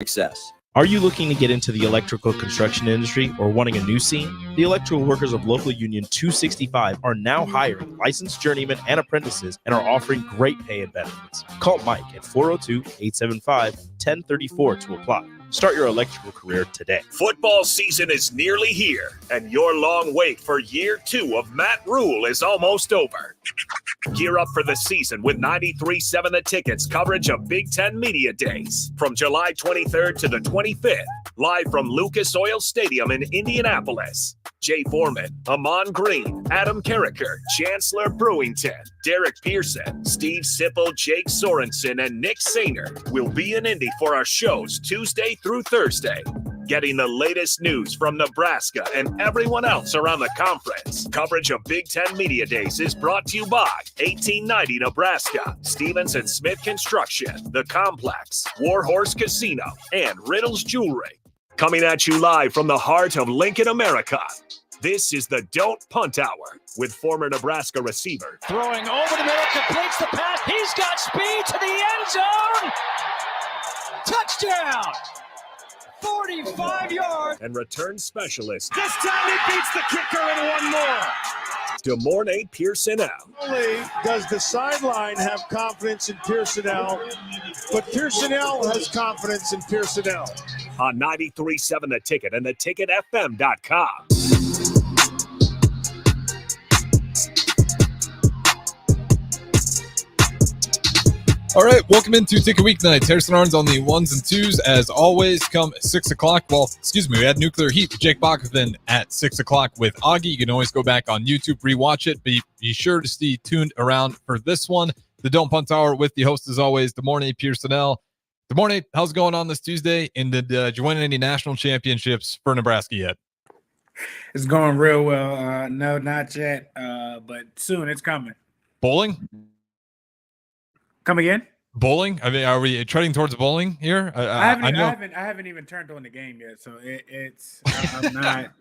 success. Are you looking to get into the electrical construction industry or wanting a new scene? The electrical workers of Local Union 265 are now hiring licensed journeymen and apprentices and are offering great pay and benefits. Call Mike at 402-875-1034 to apply. Start your electrical career today. Football season is nearly here, and your long wait for year 2 of Matt Rule is almost over. Gear up for the season with 93.7 The Ticket's coverage of Big Ten Media Days from July 23rd to the 25th, live from Lucas Oil Stadium in Indianapolis. Jay Foreman, Amon Green, Adam Carricker, Chancellor Brewington, Derek Pearson, Steve Sipple, Jake Sorensen, and Nick Sainer will be in Indy for our shows Tuesday through Thursday. Getting the latest news from Nebraska and everyone else around the conference. Coverage of Big Ten Media Days is brought to you by 1890 Nebraska, Stevens and Smith Construction, The Complex, Warhorse Casino, and Riddles Jewelry. Coming at you live from the heart of Lincoln, America. This is the Don't Punt Hour with former Nebraska receiver. Throwing over the middle, completes the pass. He's got speed to the end zone. Touchdown. 45 yards. And return specialist. This time he beats the kicker and one more. DeMornay Pierson-El. Not only does the sideline have confidence in Pierson-El, but Pierson-El has confidence in Pierson-El. On 93.7 The Ticket and theticketfm.com. All right, welcome into Ticket Weeknights. Harrison Arns on the ones and twos, as always, come 6 o'clock. Well, excuse me, we had Nuclear Heat with Jake Bakoven at 6 o'clock with Augie. You can always go back on YouTube, rewatch it. Be sure to stay tuned around for this one. The Don't Punt Hour with the host, as always, DeMornay Pierson-El. DeMornay, how's it going on this Tuesday? And did you win any national championships for Nebraska yet? It's going real well. No, not yet, but soon it's coming. Bowling? Come again? Bowling? I mean, are we treading towards bowling here? I haven't even turned on the game yet, so I'm not.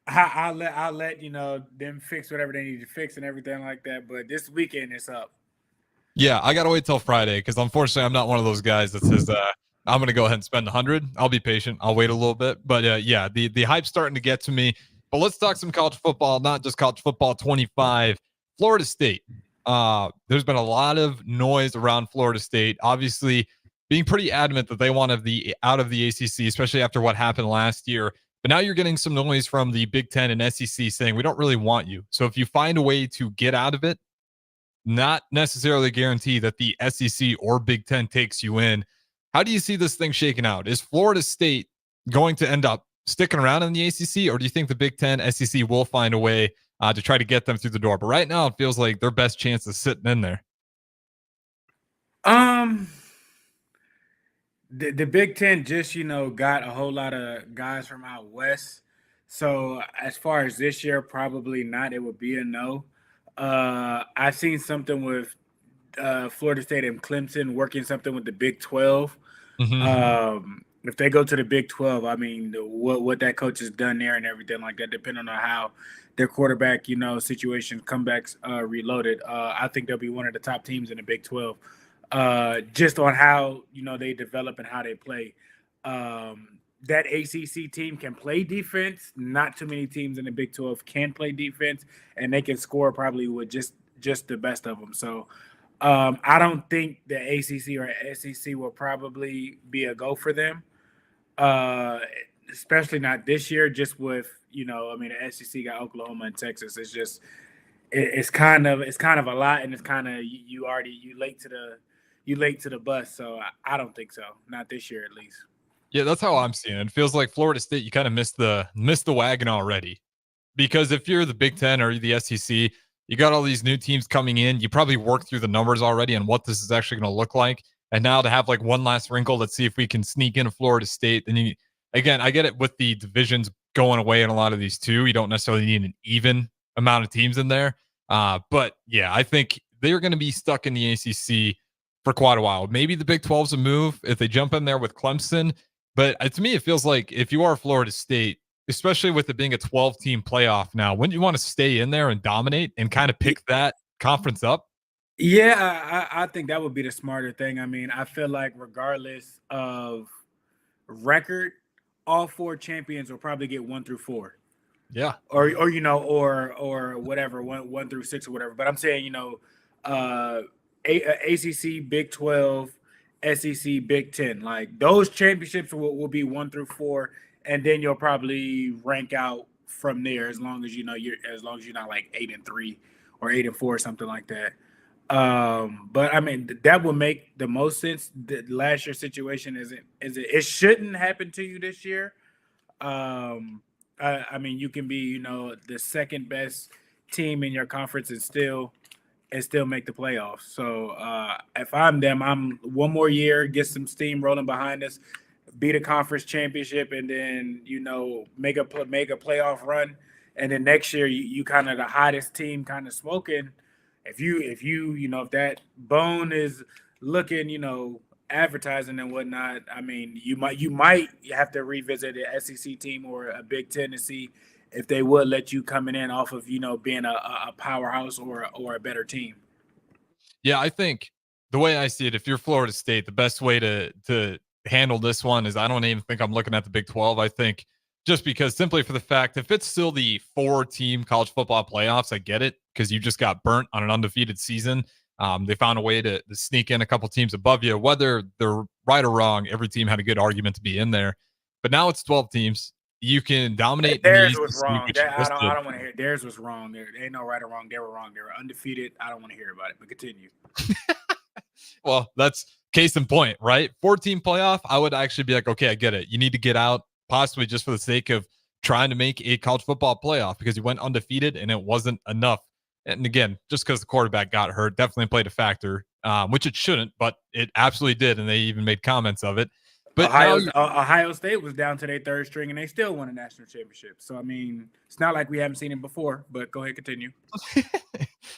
I'll let them fix whatever they need to fix and everything like that. But this weekend it's up. Yeah, I gotta wait till Friday because unfortunately I'm not one of those guys that says I'm gonna go ahead and spend $100. I'll be patient. I'll wait a little bit. But yeah, the hype's starting to get to me. But let's talk some college football, not just college football 25. Florida State. There's been a lot of noise around Florida State, obviously being pretty adamant that they want out of the ACC, especially after what happened last year. But now you're getting some noise from the Big Ten and SEC saying, we don't really want you. So if you find a way to get out of it, not necessarily guarantee that the SEC or Big Ten takes you in. How do you see this thing shaking out? Is Florida State going to end up sticking around in the ACC, or do you think the Big Ten, SEC will find a way to try to get them through the door? But right now, it feels like their best chance is sitting in there. The Big Ten just got a whole lot of guys from out west. So as far as this year, probably not. It would be a no. I've seen something with Florida State and Clemson working something with the Big 12. Mm-hmm. If they go to the Big 12, I mean, what that coach has done there and everything like that, depending on how their quarterback, situation, comebacks reloaded, I think they'll be one of the top teams in the Big 12, just on how, they develop and how they play. That ACC team can play defense. Not too many teams in the Big 12 can play defense, and they can score probably with just the best of them. So I don't think the ACC or SEC will probably be a go for them, especially not this year. Just with the SEC got Oklahoma and Texas. It's just it's kind of a lot, and it's kind of you late to the bus. So I don't think so. Not this year, at least. Yeah, that's how I'm seeing it. It feels like Florida State, you kind of missed the wagon already. Because if you're the Big Ten or the SEC, you got all these new teams coming in. You probably worked through the numbers already and what this is actually going to look like. And now to have like one last wrinkle, let's see if we can sneak into Florida State. Then again, I get it with the divisions going away in a lot of these too. You don't necessarily need an even amount of teams in there. But yeah, I think they're going to be stuck in the ACC for quite a while. Maybe the Big 12's a move if they jump in there with Clemson. But to me, it feels like if you are Florida State, especially with it being a 12-team playoff now, wouldn't you want to stay in there and dominate and kind of pick that conference up? Yeah, I think that would be the smarter thing. I mean, I feel like regardless of record, all 4 champions will probably get 1 through 4. Yeah. Or or whatever, 1 through 6 or whatever. But I'm saying, ACC, Big 12, SEC, Big 10, like those championships will be 1 through 4, and then you'll probably rank out from there as long as you're not like 8-3 or 8-4 or something like that. But I mean that would make the most sense. The last year's situation it shouldn't happen to you this year. I mean, you can be, the second best team in your conference and still make the playoffs. So if I'm them, I'm one more year, get some steam rolling behind us, beat a conference championship, and then make a playoff run. And then next year, you kind of the hottest team, kind of smoking. If that bone is looking, advertising and whatnot, I mean, you might have to revisit an SEC team or a Big Ten to see if they would let you coming in off of being a powerhouse or a better team. Yeah, I think the way I see it, if you're Florida State, the best way to handle this one is I don't even think I'm looking at the Big 12. I think just because simply for the fact if it's still the 4-team college football playoffs, I get it because you just got burnt on an undefeated season. They found a way to sneak in a couple teams above you, whether they're right or wrong. Every team had a good argument to be in there, but now it's 12 teams. You can dominate. Theirs was wrong. I don't want to hear. Theirs was wrong. There ain't no right or wrong. They were wrong. They were undefeated. I don't want to hear about it. But continue. Well, that's case in point, right? 14 playoff. I would actually be like, okay, I get it. You need to get out, possibly just for the sake of trying to make a college football playoff because you went undefeated and it wasn't enough. And again, just because the quarterback got hurt, definitely played a factor, which it shouldn't, but it absolutely did. And they even made comments of it. But Ohio State was down to their third string, and they still won a national championship. So, I mean, it's not like we haven't seen it before, but go ahead, continue.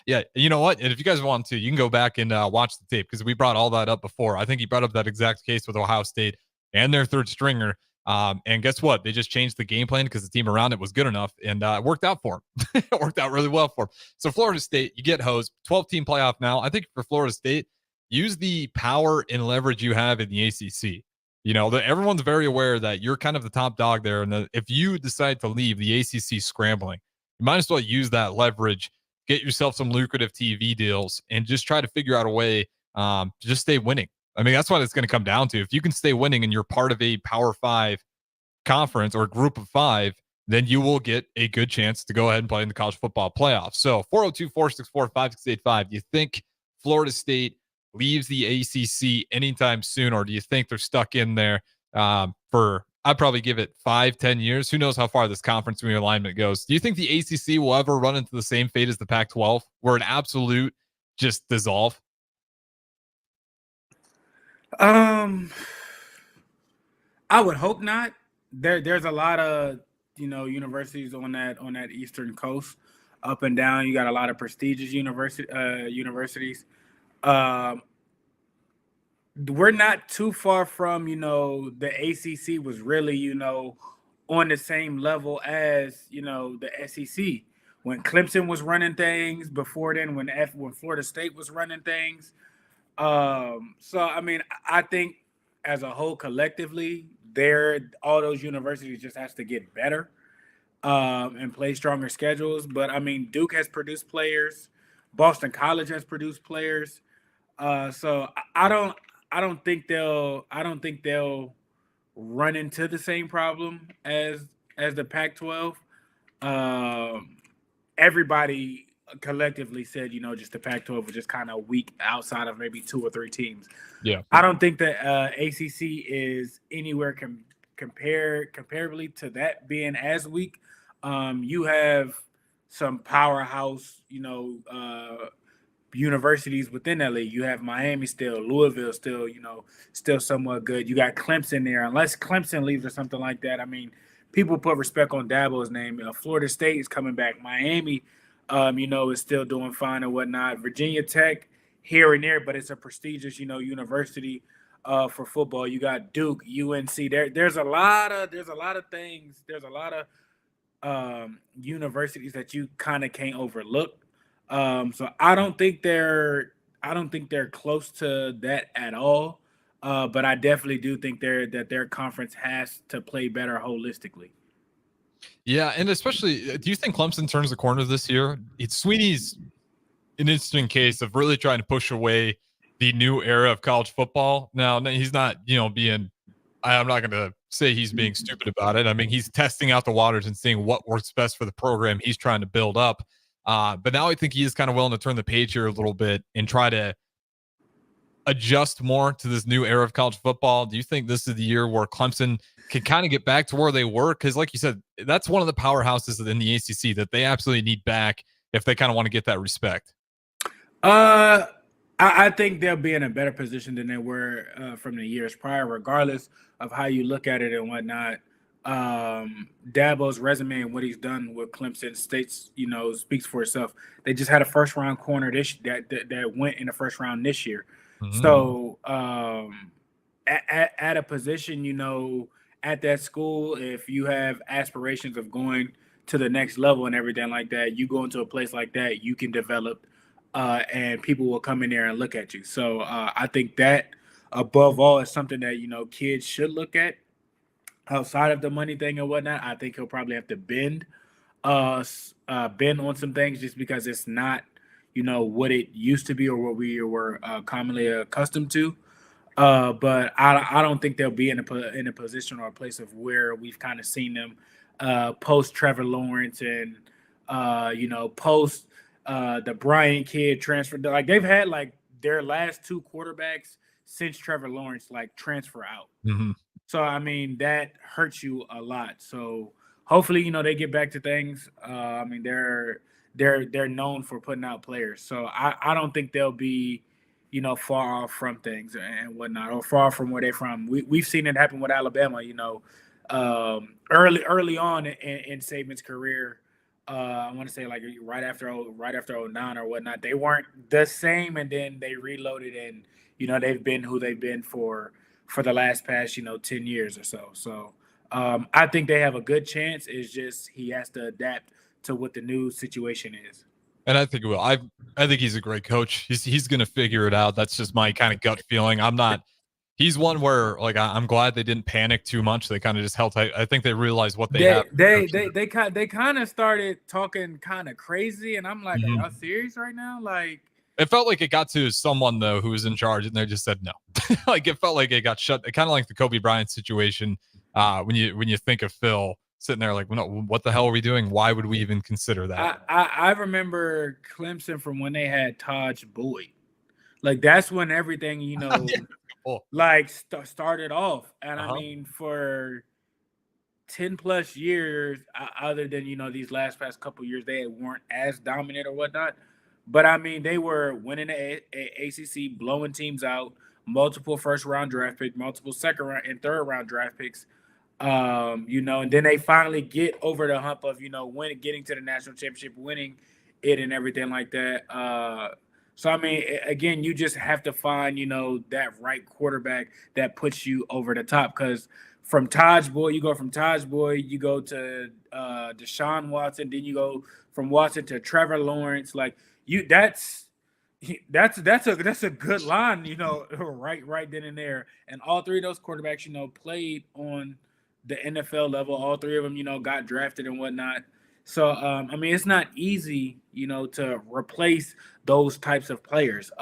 Yeah, you know what? And if you guys want to, you can go back and watch the tape because we brought all that up before. I think he brought up that exact case with Ohio State and their third stringer. And guess what? They just changed the game plan because the team around it was good enough, and it worked out for them. It worked out really well for them. So Florida State, you get hosed. 12-team playoff now. I think for Florida State, use the power and leverage you have in the ACC. Everyone's very aware that you're kind of the top dog there, and that if you decide to leave, the ACC scrambling, you might as well use that leverage, get yourself some lucrative TV deals, and just try to figure out a way to just stay winning. I mean, that's what it's going to come down to. If you can stay winning and you're part of a Power 5 conference or group of 5, then you will get a good chance to go ahead and play in the college football playoffs. So 402-464-5685. Do you think Florida State leaves the ACC anytime soon, or do you think they're stuck in there for, I'd probably give it 5-10 years. Who knows how far this conference realignment goes. Do you think the ACC will ever run into the same fate as the Pac-12, where an absolute just dissolve? I would hope not. There's a lot of universities on that eastern coast, up and down. You got a lot of prestigious universities. We're not too far from the ACC was really on the same level as the SEC when Clemson was running things before then, when Florida State was running things. So I mean, I think as a whole, collectively, all those universities just has to get better and play stronger schedules. But I mean, Duke has produced players, Boston College has produced players. So I don't think they'll run into the same problem as the Pac-12. Everybody collectively said, just the Pac-12 was just kind of weak outside of maybe 2 or 3 teams. Yeah, I don't think that ACC is anywhere comparably to that being as weak. You have some powerhouse, universities within that league. You have Miami still, Louisville still, still somewhat good. You got Clemson there. Unless Clemson leaves or something like that, I mean, people put respect on Dabo's name. Florida State is coming back. Miami, is still doing fine and whatnot. Virginia Tech here and there, but it's a prestigious, university for football. You got Duke, UNC. There's a lot of things. There's a lot of universities that you kind of can't overlook. So I don't think they're close to that at all. But I definitely do think their conference has to play better holistically. Yeah, and especially, do you think Clemson turns the corner this year? It's Sweeney's an interesting case of really trying to push away the new era of college football. Now, he's not, being, I'm not going to say he's being stupid about it. I mean, he's testing out the waters and seeing what works best for the program he's trying to build up. But now I think he is kind of willing to turn the page here a little bit and try to adjust more to this new era of college football. Do you think this is the year where Clemson can kind of get back to where they were? Because like you said, that's one of the powerhouses in the ACC that they absolutely need back if they kind of want to get that respect. I think they'll be in a better position than they were from the years prior, regardless of how you look at it and whatnot. Dabo's resume and what he's done with Clemson State's, speaks for itself. They just had a first round corner that went in the first round this year. Mm-hmm. So at a position, at that school, if you have aspirations of going to the next level and everything like that, you go into a place like that, you can develop and people will come in there and look at you. So I think that above all is something that, kids should look at outside of the money thing and whatnot. I think he'll probably have to bend on some things just because it's not, what it used to be or what we were commonly accustomed to. But I don't think they'll be in a position or a place of where we've kind of seen them post Trevor Lawrence and, post the Bryant kid transfer. Like they've had like their last two quarterbacks since Trevor Lawrence transfer out. Mm-hmm. So, I mean, that hurts you a lot. So hopefully, they get back to things. I mean, they're known for putting out players. So I don't think they'll be, far off from things and whatnot, or far from where they're from. We've seen it happen with Alabama, early on in Saban's career. I want to say like right after 09 or whatnot, they weren't the same, and then they reloaded and they've been who they've been for the last past 10 years or so. So I think they have a good chance. It's just he has to adapt to what the new situation is. And I think he will. I think he's a great coach. He's going to figure it out. That's just my kind of gut feeling. He's one where I'm glad they didn't panic too much. They kind of just held tight. I think they realized what they have. They kind of started talking kind of crazy, and I'm like, mm-hmm. Are y'all serious right now? Like, it felt like it got to someone though who was in charge, and they just said no. It felt like it got shut. Kind of like the Kobe Bryant situation. When you think of Phil sitting there like, no, what the hell are we doing? Why would we even consider that? I remember Clemson from when they had Taj Boyd. Like that's when everything started off. And I mean, for 10 plus years, other than these past couple years, they weren't as dominant or whatnot. But I mean, they were winning the ACC, blowing teams out, multiple first round draft picks, multiple second round and third round draft picks. And then they finally get over the hump of getting to the national championship, winning it, and everything like that. So I mean, again, you just have to find that right quarterback that puts you over the top. Because from Taj Boyd, you go to Deshaun Watson, then you go from Watson to Trevor Lawrence. Like that's a good line, right then and there. And all three of those quarterbacks, played on the NFL level. All three of them, got drafted and whatnot. So, I mean, it's not easy, to replace those types of players.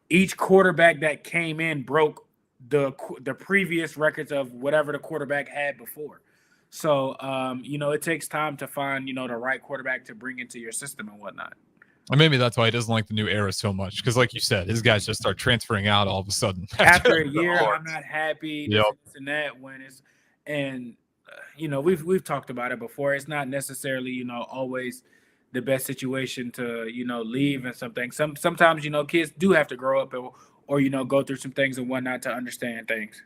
Each quarterback that came in broke the previous records of whatever the quarterback had before. So, it takes time to find, the right quarterback to bring into your system and whatnot. And maybe that's why he doesn't like the new era so much. Because like you said, his guys just start transferring out all of a sudden. After a year, I'm not happy. Yep. This and that when it's – and we've talked about it before. It's not necessarily, always the best situation to, leave and something. Sometimes, kids do have to grow up or go through some things and whatnot to understand things.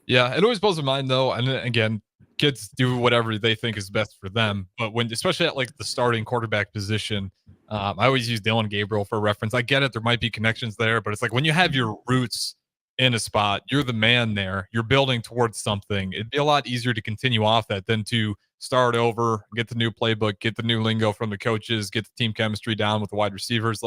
Yeah, it always blows my mind though. And again, kids do whatever they think is best for them. But especially at the starting quarterback position, I always use Dylan Gabriel for reference. I get it. There might be connections there, but it's like when you have your roots in a spot, you're the man there, you're building towards something. It'd be a lot easier to continue off that than to start over, get the new playbook, get the new lingo from the coaches, get the team chemistry down with the wide receivers.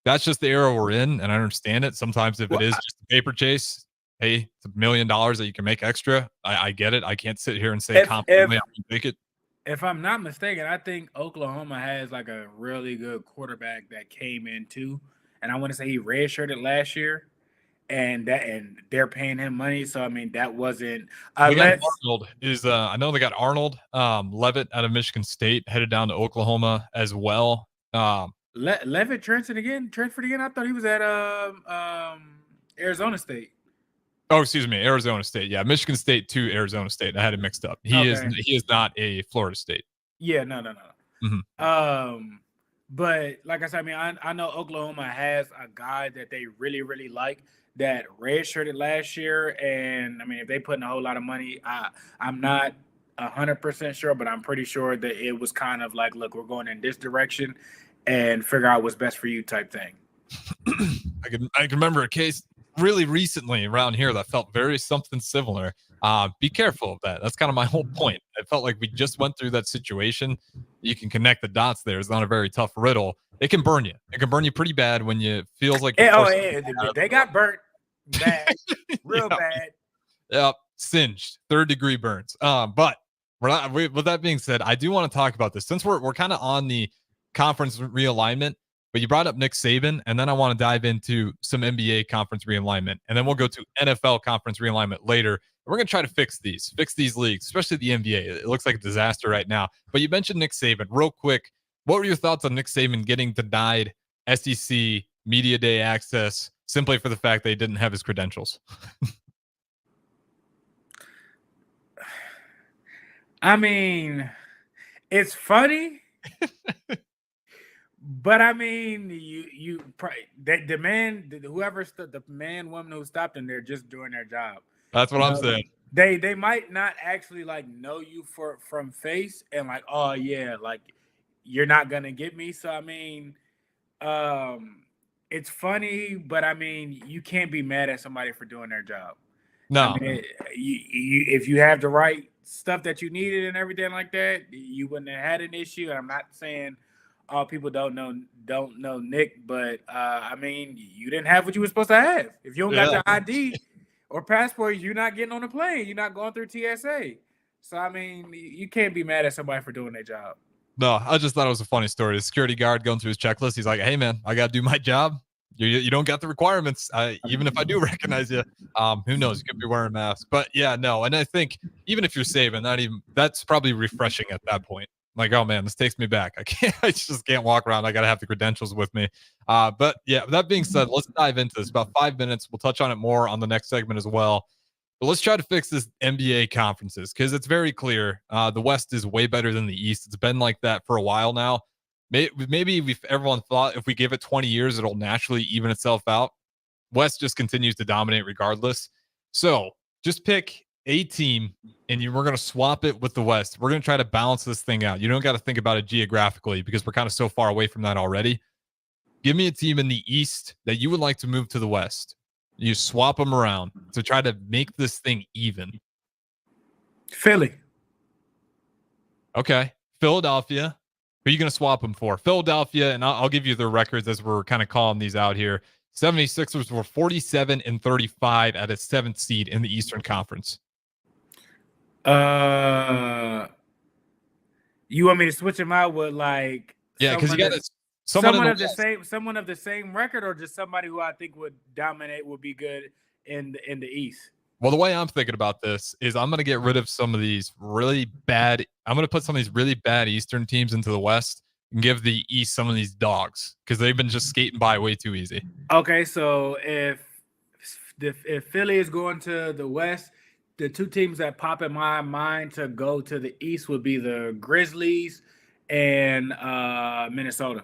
That's just the era we're in, and I understand it. Sometimes if it is just a paper chase, hey, it's $1 million that you can make extra. I get it. I can't sit here and say confidently I can make it. If I'm not mistaken, I think Oklahoma has like a really good quarterback that came in too, and I want to say he redshirted last year, and they're paying him money. So I mean, that wasn't unless Arnold is. I know they got Arnold Levitt out of Michigan State headed down to Oklahoma as well. Levitt transferred again. I thought he was at Arizona State. Oh, excuse me, Arizona State. Yeah, Michigan State to Arizona State. I had it mixed up. He is not a Florida State. Yeah, no. Mm-hmm. But like I said, I mean, I know Oklahoma has a guy that they really, really like that redshirted last year, and I mean, if they put in a whole lot of money, I'm not 100% sure, but I'm pretty sure that it was kind of like, look, we're going in this direction, and figure out what's best for you type thing. I can remember a case really recently around here that felt very something similar. Be careful of that. That's kind of my whole point. I felt like we just went through that situation. You can connect the dots there. It's not a very tough riddle. It can burn you. It can burn you pretty bad when you feels like they got burnt bad, real bad. Yep, singed, 3rd-degree burns. But with that being said, I do want to talk about this since we're kind of on the conference realignment. But you brought up Nick Saban, and then I want to dive into some NBA conference realignment, and then we'll go to NFL conference realignment later. We're going to try to fix these leagues, especially the NBA. It looks like a disaster right now. But you mentioned Nick Saban. Real quick, what were your thoughts on Nick Saban getting denied SEC Media Day access simply for the fact they didn't have his credentials? I mean, it's funny. But I mean, the man, woman who stopped him, they're just doing their job. That's what I'm saying. They might not actually like know you from face and like, oh yeah, like you're not gonna get me. So I mean, it's funny, but I mean, you can't be mad at somebody for doing their job. No, I mean, if you have the right stuff that you needed and everything like that, you wouldn't have had an issue. I'm not saying all people don't know Nick, but I mean, you didn't have what you were supposed to have. If you don't got the ID or passport, you're not getting on the plane. You're not going through TSA. So I mean, you can't be mad at somebody for doing their job. No, I just thought it was a funny story. The security guard going through his checklist. He's like, "Hey man, I got to do my job. You don't got the requirements. Even if I do recognize you, who knows? You could be wearing a mask." But yeah, no. And I think even if you're saving, that's probably refreshing at that point. Like, oh man, this takes me back. I just can't walk around. I got to have the credentials with me. But yeah, that being said, let's dive into this. About 5 minutes. We'll touch on it more on the next segment as well. But let's try to fix this NBA conferences because it's very clear. The West is way better than the East. It's been like that for a while now. Maybe everyone thought if we give it 20 years, it'll naturally even itself out. West just continues to dominate regardless. So just pick a team and we're going to swap it with the West. We're going to try to balance this thing out. You don't got to think about it geographically because we're kind of so far away from that already. Give me a team in the East that you would like to move to the West. You swap them around to try to make this thing even. Philly. Okay. Philadelphia. Who are you going to swap them for? Philadelphia, and I'll give you their records as we're kind of calling these out here. 76ers were 47-35 at a 7th seed in the Eastern Conference. You want me to switch them out with like? Yeah, because you got someone of the same record, or just somebody who I think would dominate, would be good in the East. Well, the way I'm thinking about this is I'm going to get rid of some of these really bad. I'm going to put some of these really bad Eastern teams into the West and give the East some of these dogs because they've been just skating by way too easy. Okay, so if Philly is going to the West, the two teams that pop in my mind to go to the East would be the Grizzlies and Minnesota.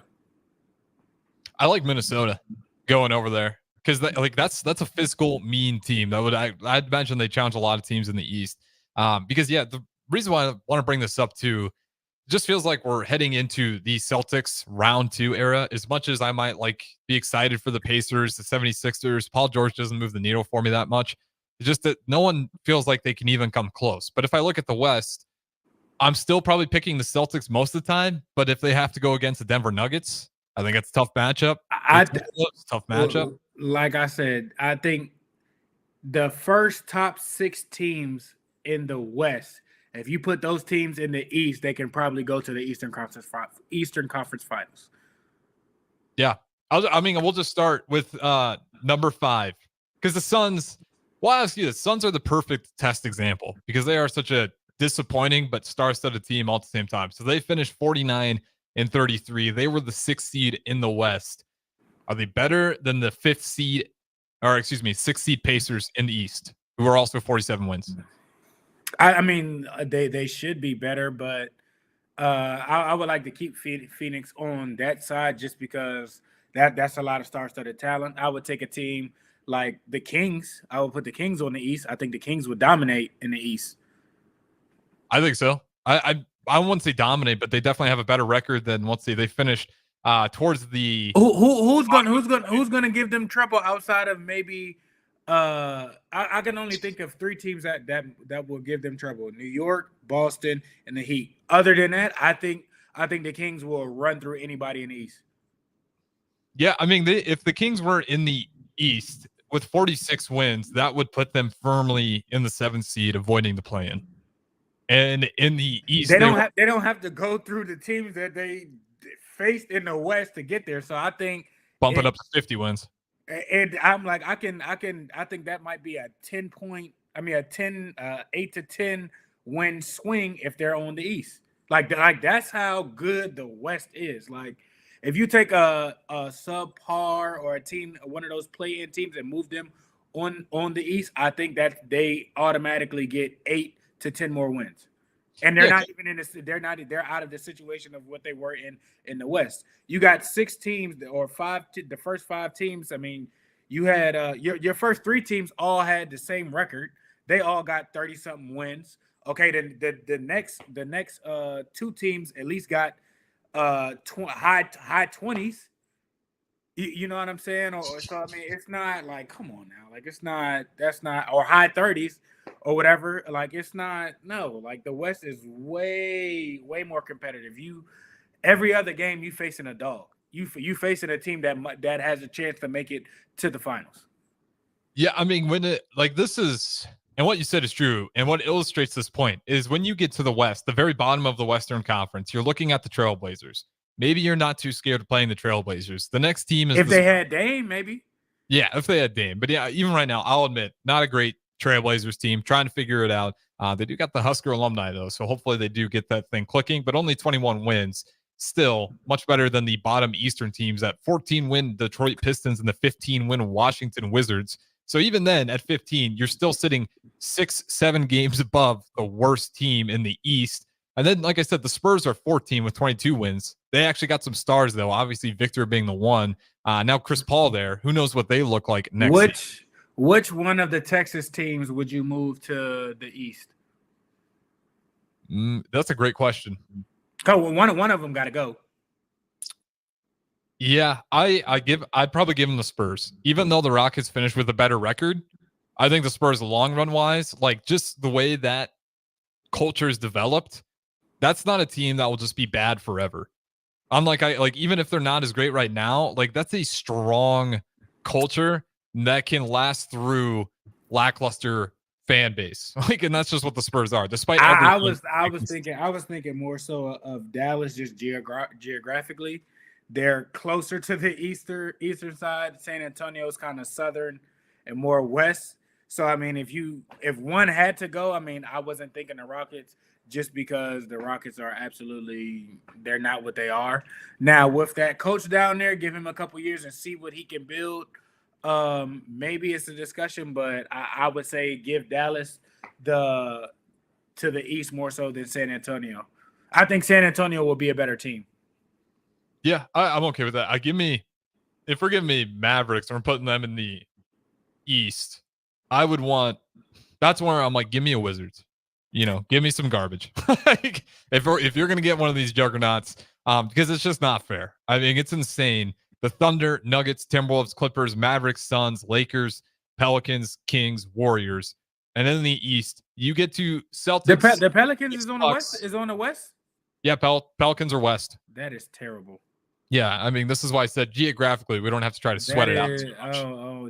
I like Minnesota going over there because that's a physical, mean team. I'd imagine they challenge a lot of teams in the East. Because the reason why I want to bring this up too, it just feels like we're heading into the Celtics round 2 era. As much as I might be excited for the Pacers, the 76ers, Paul George doesn't move the needle for me that much. It's just that no one feels like they can even come close. But if I look at the West, I'm still probably picking the Celtics most of the time. But if they have to go against the Denver Nuggets, I think it's a tough matchup. Tough matchup. Like I said, I think the first top 6 teams in the West, if you put those teams in the East, they can probably go to the Eastern Conference Finals. Yeah. I mean, we'll just start with number 5 because the Suns. Well, I'll ask you this: Suns are the perfect test example because they are such a disappointing but star-studded team all at the same time. So they finished 49-33. They were the 6th seed in the West. Are they better than the 5th seed, or excuse me, 6th seed Pacers in the East, who are also 47 wins? I mean, they should be better, but I would like to keep Phoenix on that side just because that's a lot of star-studded talent. I would take a team like the Kings. I would put the Kings on the East. I think the Kings would dominate in the East. I think so. I wouldn't say dominate, but they definitely have a better record than, let's see, they finished towards the who's gonna give them trouble outside of maybe I can only think of 3 teams that will give them trouble: New York, Boston, and the Heat. Other than that, I think the Kings will run through anybody in the East. Yeah, I mean, if the Kings were in the East with 46 wins, that would put them firmly in the 7th seed, avoiding the play-in. And in the East, they don't have to go through the teams that they faced in the West to get there. So I think bump it up to 50 wins. And I'm like, I think that might be a 8 to 10 win swing if they're on the East. Like that's how good the West is. Like, if you take a subpar or a team, one of those play-in teams, and move them on the East, I think that they automatically get 8 to 10 more wins. And they're not even in this. They're out of the situation of what they were in the West. You got 6 teams or 5. The first 5 teams. I mean, you had your first 3 teams all had the same record. They all got 30-something wins. Okay, then the next 2 teams at least got high 20s. You know what I'm saying? So I mean, it's not like, come on now, like that's not, or high 30s or whatever. Like, it's not, no, like the West is way more competitive. Every other game you facing a dog. You facing a team that has a chance to make it to the finals. Yeah, I mean, this is, and what you said is true, and what illustrates this point is when you get to the West, the very bottom of the Western Conference, you're looking at the Trailblazers. Maybe you're not too scared of playing the Trailblazers. The next team is, if they had Dame, maybe. Yeah, if they had Dame. But yeah, even right now, I'll admit, not a great Trailblazers team, trying to figure it out. They do got the Husker alumni, though, so hopefully they do get that thing clicking, but only 21 wins. Still much better than the bottom Eastern teams at 14-win Detroit Pistons and the 15-win Washington Wizards. So even then, at 15, you're still sitting 6-7 games above the worst team in the East. And then, like I said, the Spurs are 14 with 22 wins. They actually got some stars, though. Obviously, Victor being the one. Now Chris Paul there. Who knows what they look like next season. Which one of the Texas teams would you move to the East? That's a great question. Oh, well, one of them got to go. Yeah, I'd probably give them the Spurs. Even though the Rockets finished with a better record, I think the Spurs, long run wise, like just the way that culture is developed, that's not a team that will just be bad forever. Unlike even if they're not as great right now, like that's a strong culture that can last through lackluster fan base. And that's just what the Spurs are. Despite I was thinking more so of Dallas just geographically. They're closer to the eastern side. San Antonio's kind of southern and more west. So I mean, if one had to go, I mean, I wasn't thinking the Rockets just because the Rockets are they're not what they are. Now with that coach down there, give him a couple years and see what he can build. Maybe it's a discussion, but I would say give Dallas to the East more so than San Antonio. I think San Antonio will be a better team. Yeah, I'm okay with that. If we're giving me Mavericks and we're putting them in the East, that's where I'm like, give me a Wizards. Give me some garbage. If you're gonna get one of these juggernauts, because it's just not fair. I mean, it's insane. The Thunder, Nuggets, Timberwolves, Clippers, Mavericks, Suns, Lakers, Pelicans, Kings, Warriors, and then in the East, you get to Celtics. The Pelicans is on the West. Is on the West. Yeah, Pelicans are West. That is terrible. Yeah, I mean, this is why I said geographically we don't have to try to sweat it out too much. Oh,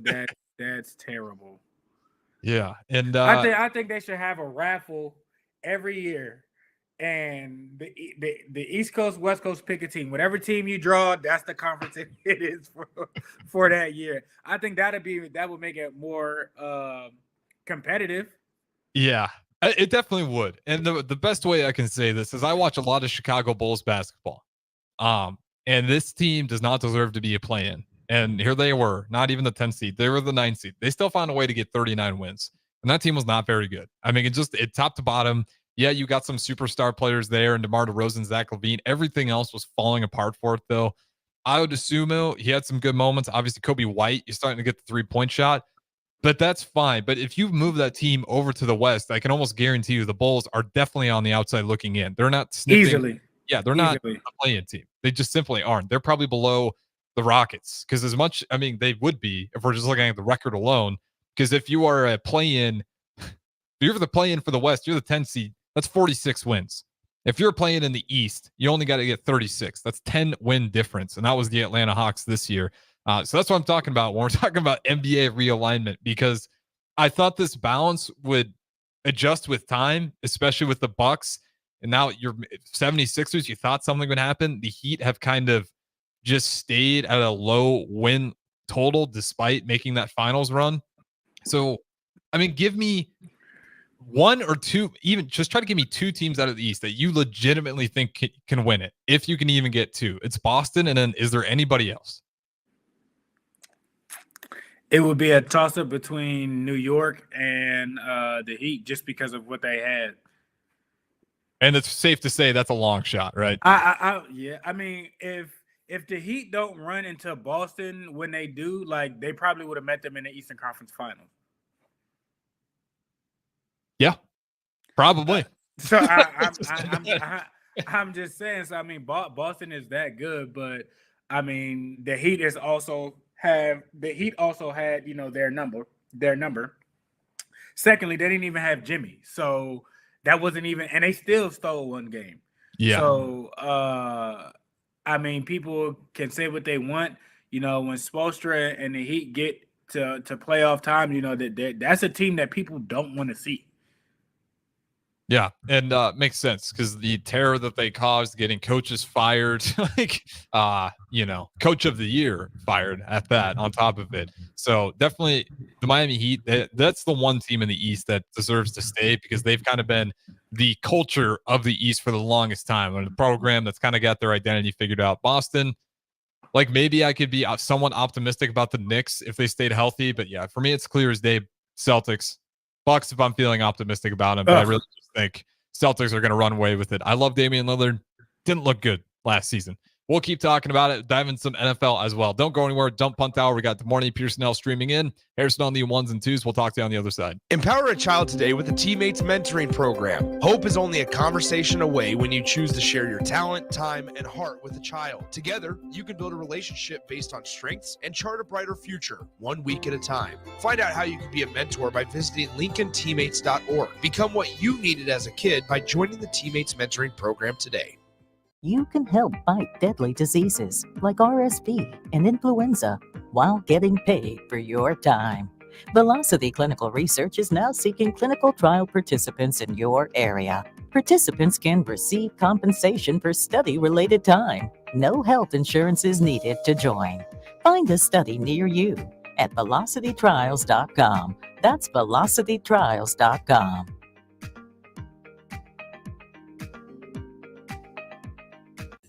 that's terrible. Yeah, and I think they should have a raffle every year, and the East Coast, West Coast pick a team. Whatever team you draw, that's the conference it is for that year. I think that would make it more competitive. yeah, it definitely would. And the best way I can say this is I watch a lot of Chicago Bulls basketball. And this team does not deserve to be a play-in. And here they were, not even the 10th seed. They were the 9th seed. They still found a way to get 39 wins. And that team was not very good. I mean, it top to bottom. Yeah, you got some superstar players there and DeMar DeRozan, Zach LaVine. Everything else was falling apart for it, though. I would assume he had some good moments. Obviously, Kobe White, you're starting to get the three-point shot. But that's fine. But if you move that team over to the West, I can almost guarantee you the Bulls are definitely on the outside looking in. They're not sniffing. Easily. Yeah, they're not a play-in team. They just simply aren't. They're probably below the Rockets because they would be if we're just looking at the record alone. Because if you are a play-in, if you're the play-in for the West, you're the 10 seed. That's 46 wins. If you're playing in the East, you only got to get 36. That's 10-win difference, and that was the Atlanta Hawks this year. So that's what I'm talking about when we're talking about NBA realignment, because I thought this balance would adjust with time, especially with the Bucks. And now your 76ers, you thought something would happen. The Heat have kind of just stayed at a low win total despite making that finals run. So, I mean, give me one or two, even just try to give me two teams out of the East that you legitimately think can win it. If you can even get two, it's Boston. And then is there anybody else? It would be a toss-up between New York and the Heat just because of what they had. And it's safe to say that's a long shot, right? Yeah. I mean, if the Heat don't run into Boston when they do, like they probably would have met them in the Eastern Conference Finals. Yeah, probably. So I'm just saying. So I mean, Boston is that good, but I mean, the Heat also had their number. Secondly, they didn't even have Jimmy, so that wasn't even, and they still stole one game. Yeah. So I mean, people can say what they want. When Spoelstra and the Heat get to playoff time, that's a team that people don't want to see. Yeah, and makes sense because the terror that they caused, getting coaches fired, coach of the year fired at that on top of it. So definitely the Miami Heat, that's the one team in the East that deserves to stay because they've kind of been the culture of the East for the longest time. And the program that's kind of got their identity figured out. Boston, like maybe I could be somewhat optimistic about the Knicks if they stayed healthy. But yeah, for me, it's clear as day. Celtics. Bucks if I'm feeling optimistic about them, but I really just think Celtics are going to run away with it. I love Damian Lillard. Didn't look good last season. We'll keep talking about it, dive into some NFL as well. Don't go anywhere. Dump Punt Hour. We got the morning Pierson-El streaming in. Harrison on the ones and twos. We'll talk to you on the other side. Empower a child today with the Teammates Mentoring Program. Hope is only a conversation away when you choose to share your talent, time, and heart with a child. Together, you can build a relationship based on strengths and chart a brighter future, 1 week at a time. Find out how you can be a mentor by visiting LincolnTeammates.org. Become what you needed as a kid by joining the Teammates Mentoring Program today. You can help fight deadly diseases like RSV and influenza while getting paid for your time. Velocity Clinical Research is now seeking clinical trial participants in your area. Participants can receive compensation for study-related time. No health insurance is needed to join. Find a study near you at velocitytrials.com. That's velocitytrials.com.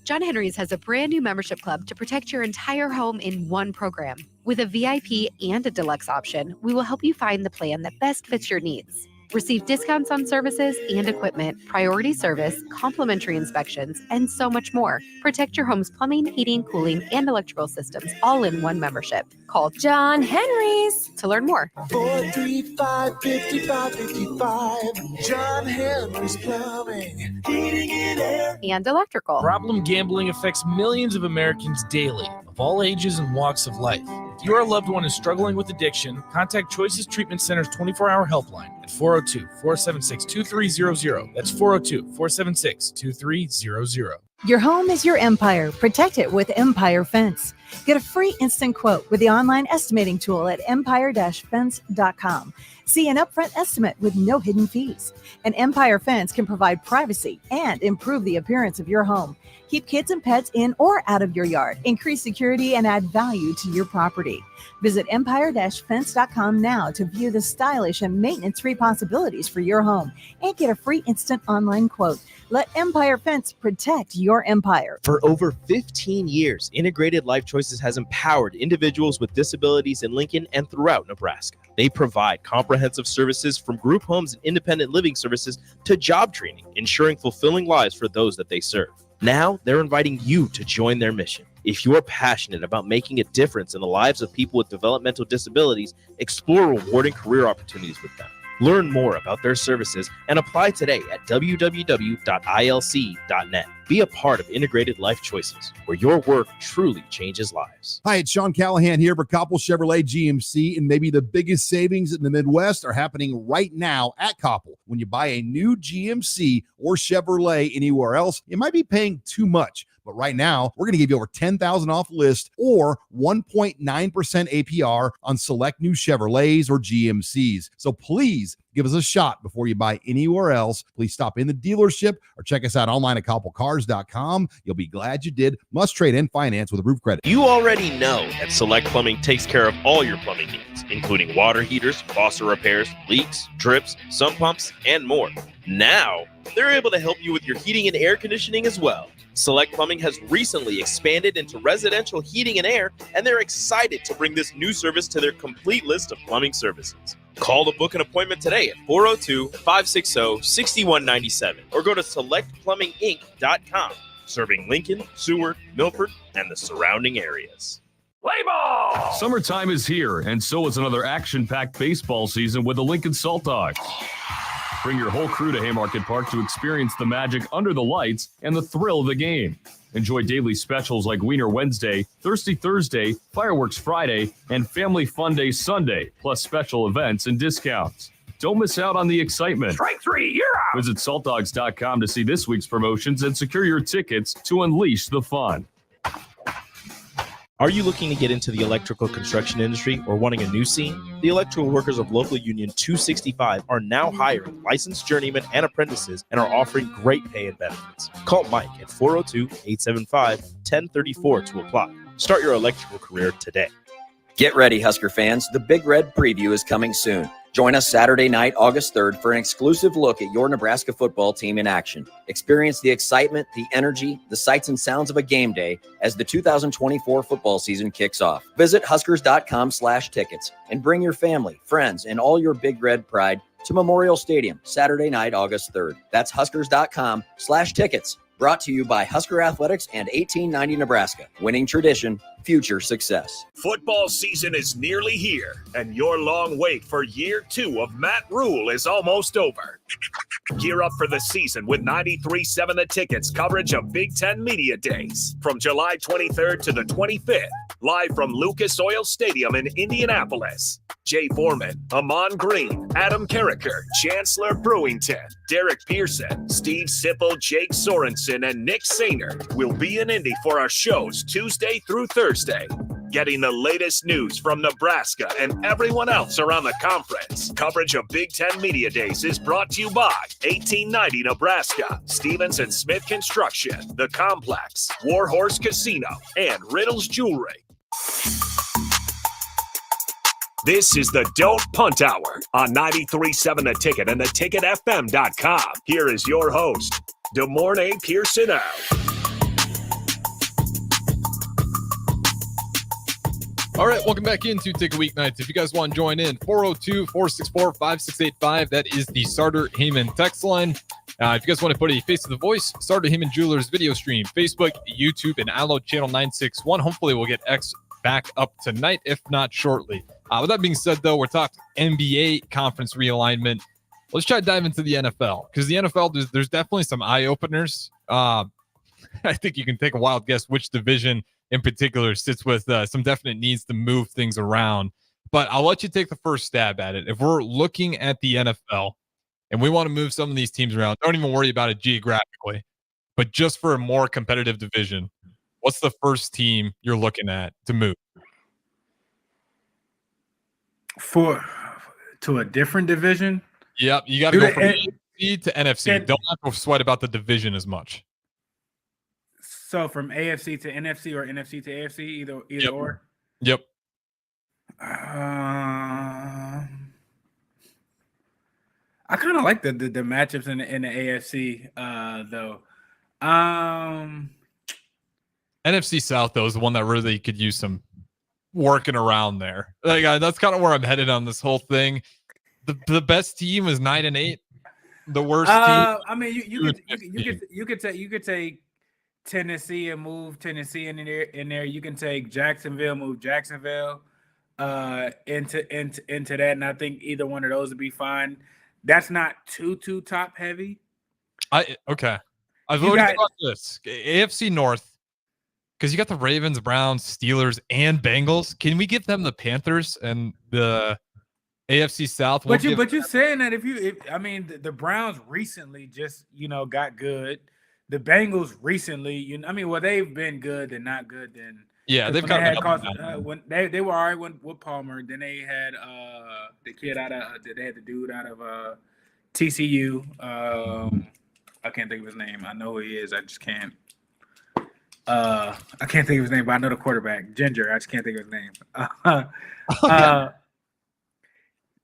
John Henry's has a brand new membership club to protect your entire home in one program. With a VIP and a deluxe option, we will help you find the plan that best fits your needs. Receive discounts on services and equipment, priority service, complimentary inspections, and so much more. Protect your home's plumbing, heating, cooling, and electrical systems all in one membership. Call John Henry's to learn more. 435-5555. John Henry's Plumbing, Heating and Air, and Electrical. Problem gambling affects millions of Americans daily, of all ages and walks of life. If your loved one is struggling with addiction, contact Choices Treatment Center's 24-hour helpline at 402-476-2300. That's 402-476-2300. Your home is your empire. Protect it with Empire Fence. Get a free instant quote with the online estimating tool at empire-fence.com. See an upfront estimate with no hidden fees. An Empire Fence can provide privacy and improve the appearance of your home. Keep kids and pets in or out of your yard. Increase security and add value to your property. Visit empire-fence.com now to view the stylish and maintenance-free possibilities for your home and get a free instant online quote. Let Empire Fence protect your empire. For over 15 years, Integrated Life Choices has empowered individuals with disabilities in Lincoln and throughout Nebraska. They provide comprehensive services from group homes and independent living services to job training, ensuring fulfilling lives for those that they serve. Now, they're inviting you to join their mission. If you're passionate about making a difference in the lives of people with developmental disabilities, explore rewarding career opportunities with them. Learn more about their services and apply today at www.ilc.net. Be a part of Integrated Life Choices, where your work truly changes lives. Hi, it's Sean Callahan here for Koppel Chevrolet GMC, and maybe the biggest savings in the Midwest are happening right now at Koppel. When you buy a new GMC or Chevrolet anywhere else, you might be paying too much. But right now, we're going to give you over $10,000 off list or 1.9% APR on select new Chevrolets or GMCs. So please give us a shot before you buy anywhere else. Please stop in the dealership or check us out online at koppelcars.com. You'll be glad you did. Must trade and finance with approved credit. You already know that Select Plumbing takes care of all your plumbing needs, including water heaters, faucet repairs, leaks, drips, sump pumps, and more. Now, they're able to help you with your heating and air conditioning as well. Select Plumbing has recently expanded into residential heating and air, and they're excited to bring this new service to their complete list of plumbing services. Call to book an appointment today at 402-560-6197 or go to selectplumbinginc.com, serving Lincoln, Seward, Milford, and the surrounding areas. Play ball! Summertime is here, and so is another action-packed baseball season with the Lincoln Salt Dogs. Bring your whole crew to Haymarket Park to experience the magic under the lights and the thrill of the game. Enjoy daily specials like Wiener Wednesday, Thirsty Thursday, Fireworks Friday, and Family Fun Day Sunday, plus special events and discounts. Don't miss out on the excitement. Strike three, you're out! Visit saltdogs.com to see this week's promotions and secure your tickets to unleash the fun. Are you looking to get into the electrical construction industry or wanting a new scene? The electrical workers of Local Union 265 are now hiring licensed journeymen and apprentices and are offering great pay and benefits. Call Mike at 402-875-1034 to apply. Start your electrical career today. Get ready, Husker fans. The Big Red Preview is coming soon. Join us Saturday night, August 3rd, for an exclusive look at your Nebraska football team in action. Experience the excitement, the energy, the sights and sounds of a game day as the 2024 football season kicks off. Visit Huskers.com/tickets and bring your family, friends, and all your Big Red pride to Memorial Stadium Saturday night, August 3rd. That's Huskers.com/tickets. Brought to you by Husker Athletics and 1890 Nebraska. Winning tradition, future success. Football season is nearly here, and your long wait for year 2 of Matt Rule is almost over. Gear up for the season with 93.7 The Ticket's coverage of Big Ten Media Days from July 23rd to the 25th, live from Lucas Oil Stadium in Indianapolis. Jay Foreman, Amon Green, Adam Carricker, Chancellor Brewington, Derek Pearson, Steve Sipple, Jake Sorensen, and Nick Sainer will be in Indy for our shows Tuesday through Thursday. Getting the latest news from Nebraska and everyone else around the conference. Coverage of Big Ten Media Days is brought to you by 1890 Nebraska, Stevens and Smith Construction, The Complex, Warhorse Casino, and Riddles Jewelry. This is the Don't Punt Hour on 93.7 The Ticket and theticketfm.com. Here is your host, DeMornay Pierson-El. All right, welcome back into Ticket Weeknights. If you guys want to join in, 402-464-5685. That is the Starter Heyman text line. If you guys want to put a face to the voice, Starter Heyman Jewelers video stream, Facebook, YouTube, and Allo Channel 961. Hopefully we'll get X back up tonight, if not shortly. With that being said, though, we're talking NBA conference realignment. Let's try to dive into the NFL, because the NFL, there's definitely some eye-openers. I think you can take a wild guess which division in particular sits with some definite needs to move things around. But I'll let you take the first stab at it. If we're looking at the NFL and we want to move some of these teams around, don't even worry about it geographically, but just for a more competitive division, what's the first team you're looking at to move? to a different division. Yep, you got to go from AFC to NFC. Don't have to sweat about the division as much. So from AFC to NFC or NFC to AFC, either or. Yep. I kind of like the matchups in the AFC though. NFC South though is the one that really could use some working around there. Like that's kind of where I'm headed on this whole thing. The best team is 9-8. The worst team. I mean, you could take Tennessee and move Tennessee in there. You can take Jacksonville, move Jacksonville into that, and I think either one of those would be fine. That's not too top heavy. Okay. I've already about this AFC North because you got the Ravens, Browns, Steelers, and Bengals. Can we give them the Panthers and the AFC South? But you're saying that if the Browns recently just got good. The Bengals recently, they've been good and not good. Then they've got when they were all right with Palmer. Then they had the kid they had the dude out of TCU. I can't think of his name. I know who he is. I just can't. I can't think of his name, but I know the quarterback, Ginger. I just can't think of his name.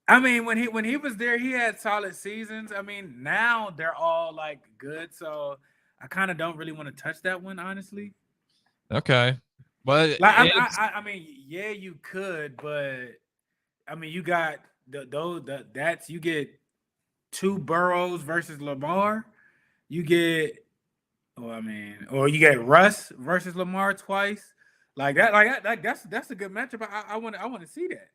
When he was there, he had solid seasons. Now they're all like good, so I kind of don't really want to touch that one, honestly. Okay, but you could, but you got you get two Burrows versus Lamar. You get, or you get Russ versus Lamar twice. Like that's a good matchup. I want to see that.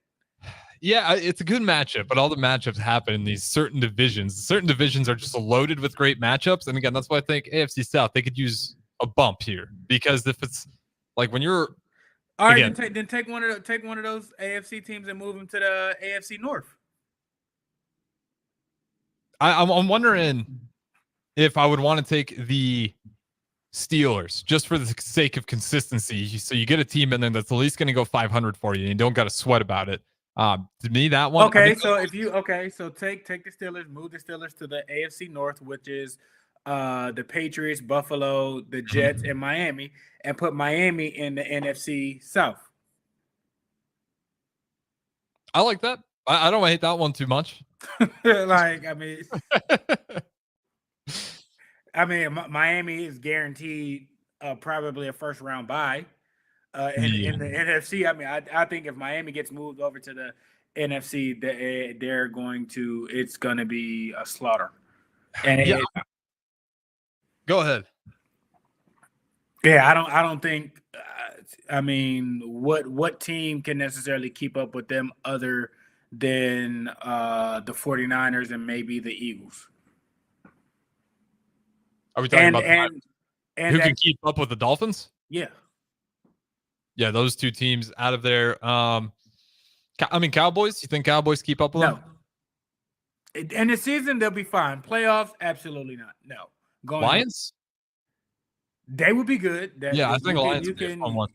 Yeah, it's a good matchup, but all the matchups happen in these certain divisions. Certain divisions are just loaded with great matchups, and again, that's why I think AFC South they could use a bump here because if it's like when you're all right, then take one of those AFC teams and move them to the AFC North. I'm wondering if I would want to take the Steelers just for the sake of consistency. So you get a team in there that's at least going to go 500 for you, and you don't got to sweat about it. To me, that one. Okay, so take the Steelers, move the Steelers to the AFC North, which is the Patriots, Buffalo, the Jets, and Miami, and put Miami in the NFC South. I like that. I don't hate that one too much. Miami is guaranteed probably a first round bye. In the NFC, I think if Miami gets moved over to the NFC, it's going to be a slaughter. And go ahead. Yeah, I don't think. What team can necessarily keep up with them other than the 49ers and maybe the Eagles? Are we talking about who can keep up with the Dolphins? Yeah. Yeah, those two teams out of there. Cowboys. You think Cowboys keep up with them? In the season, they'll be fine. Playoffs, absolutely not. No. Lions? They would be good. I think Lions would be a fun one.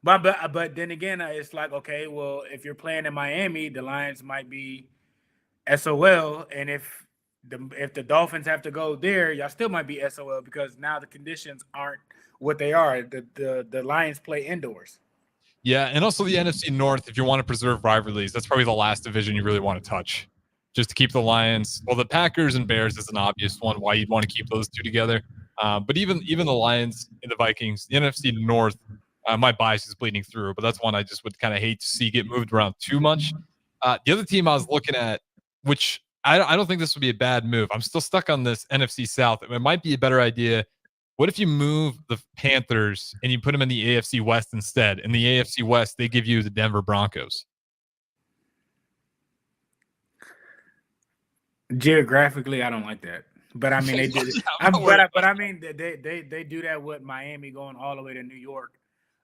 But then again, it's like, okay, well, if you're playing in Miami, the Lions might be SOL, and if the Dolphins have to go there, y'all still might be SOL because now the conditions aren't what they are. The Lions play indoors. Yeah, and also the NFC North, if you want to preserve rivalries, that's probably the last division you really want to touch. Just to keep the Lions. Well, the Packers and Bears is an obvious one why you'd want to keep those two together. But even the Lions and the Vikings, the NFC North, my bias is bleeding through, but that's one I just would kind of hate to see get moved around too much. The other team I was looking at, which I don't think this would be a bad move. I'm still stuck on this NFC South. It might be a better idea. What if you move the Panthers and you put them in the AFC West instead? In the AFC West, they give you the Denver Broncos. Geographically, I don't like that. But they did. They do that with Miami going all the way to New York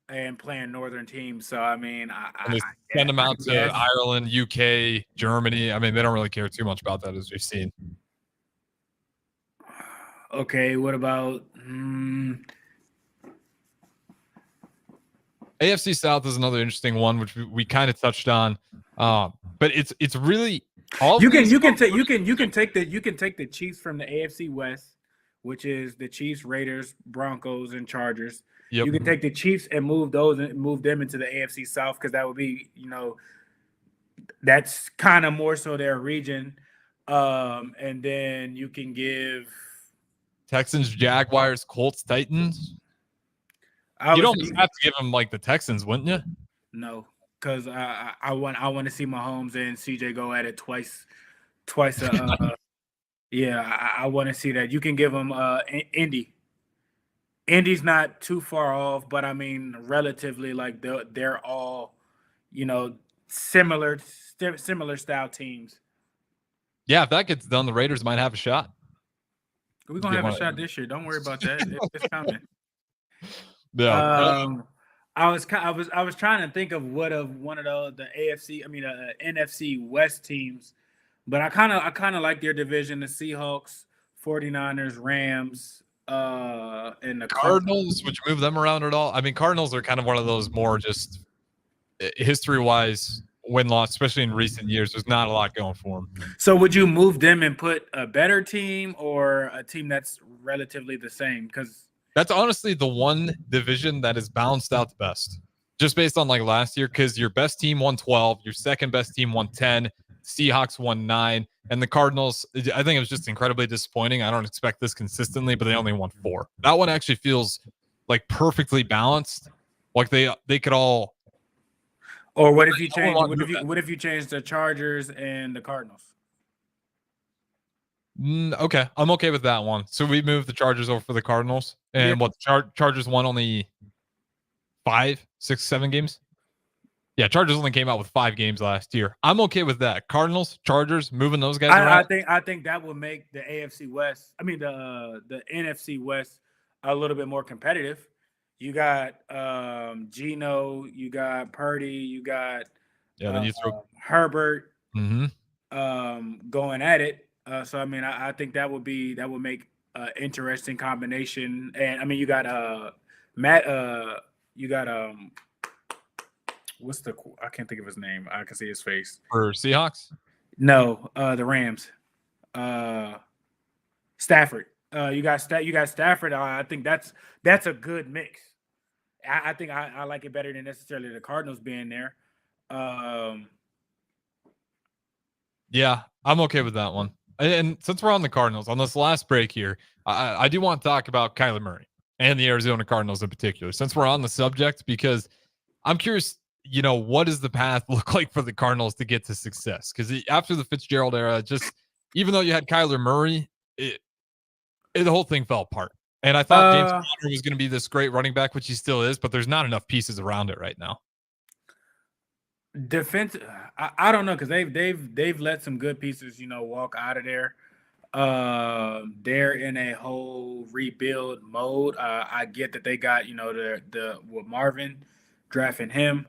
and playing northern teams. So they send them out to Ireland, UK, Germany. They don't really care too much about that, as we've seen. Okay, what about AFC South is another interesting one, which we kind of touched on. But it's really You can take the Chiefs from the AFC West, which is the Chiefs, Raiders, Broncos, and Chargers. Yep. You can take the Chiefs and move them into the AFC South, because that would be, that's kind of more so their region. And then you can give Texans, Jaguars, Colts, Titans. You'd almost have to give them like the Texans, wouldn't you? No, because I want to see Mahomes and CJ go at it twice. Yeah, I want to see that. You can give them Indy. Indy's not too far off, but I mean, relatively, like they're all, similar style teams. Yeah, if that gets done, the Raiders might have a shot. We're gonna have a shot this year. Don't worry about that. It's coming. Yeah. I was trying to think of one of the NFC West teams, but I kind of like their division: the Seahawks, 49ers, Rams, and the Cardinals. Would you move them around at all? I mean, Cardinals are kind of one of those more just history-wise win-loss, especially in recent years. There's not a lot going for them. So would you move them and put a better team or a team that's relatively the same? Because that's honestly the one division that is balanced out the best, just based on like last year, because your best team won 12, your second best team won 10, Seahawks won 9, and the Cardinals, I think it was just incredibly disappointing. I don't expect this consistently, but they only won 4. That one actually feels like perfectly balanced. Like they could all. Or what if you change? What if you change the Chargers and the Cardinals? Okay, I'm okay with that one. So we moved the Chargers over for the Cardinals, and what Chargers won only 5, 6, 7 games. Yeah, Chargers only came out with 5 games last year. I'm okay with that. Cardinals, Chargers, moving those guys around. I think that will make the AFC West. I mean the NFC West a little bit more competitive. You got Geno, you got Purdy, you got then you throw Herbert Mm-hmm. Going at it. So I mean, I think that would make an interesting combination. And I mean, you got you got I can't think of his name. I can see his face. For Seahawks? No, the Rams. Stafford. You got Stafford. I think that's a good mix. I think I like it better than necessarily the Cardinals being there. Yeah, I'm okay with that one. And since we're on the Cardinals, on this last break here, I do want to talk about Kyler Murray and the Arizona Cardinals in particular, since we're on the subject, because I'm curious, what does the path look like for the Cardinals to get to success? Because after the Fitzgerald era, just even though you had Kyler Murray, the whole thing fell apart. And I thought James Conner was going to be this great running back, which he still is, but there's not enough pieces around it right now. Defense, I don't know, because they've let some good pieces, walk out of there. They're in a whole rebuild mode. I get that they got with Marvin drafting him.